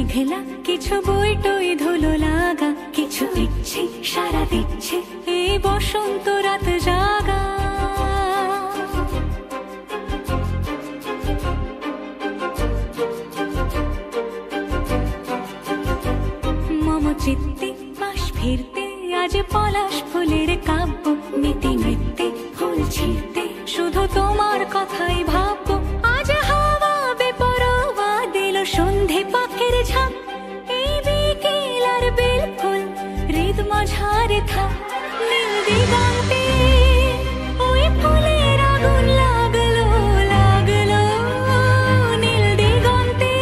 মেঘলা, কিছু বই টই ধুলো লাগা, কিছু ইচ্ছে সারা দিচ্ছে এই বসন্ত রাত জাগা। মম চিত্তে পাশ ফিরতে আজ পলাশ ফুলের কাব্য, নীতি নৃত্যে ফুল ছিঁড়তে শুধু তোমার কথাই ভাববো। আজ হাওয়া বেপরোয়া দিল সন্ধে পাখির ঝাঁক, এই বিকেল আর বেল ফুল হৃদ মাঝারে থাক। নীল দিগন্তে ওই ফুলের আগুন লাগলো লাগলো, নীল দিগন্তে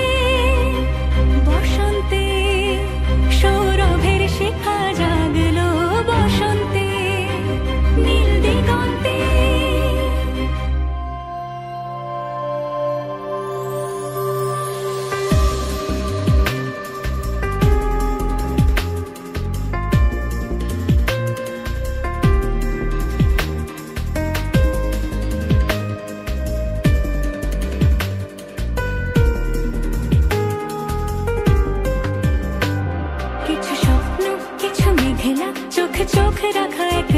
বসন্তে সৌরভের শিখা জাগলো, বসন্তে নীল দিগন্তে। কিছু স্বপ্ন, কিছু মেঘলা, চোখে চোখ রাখা এক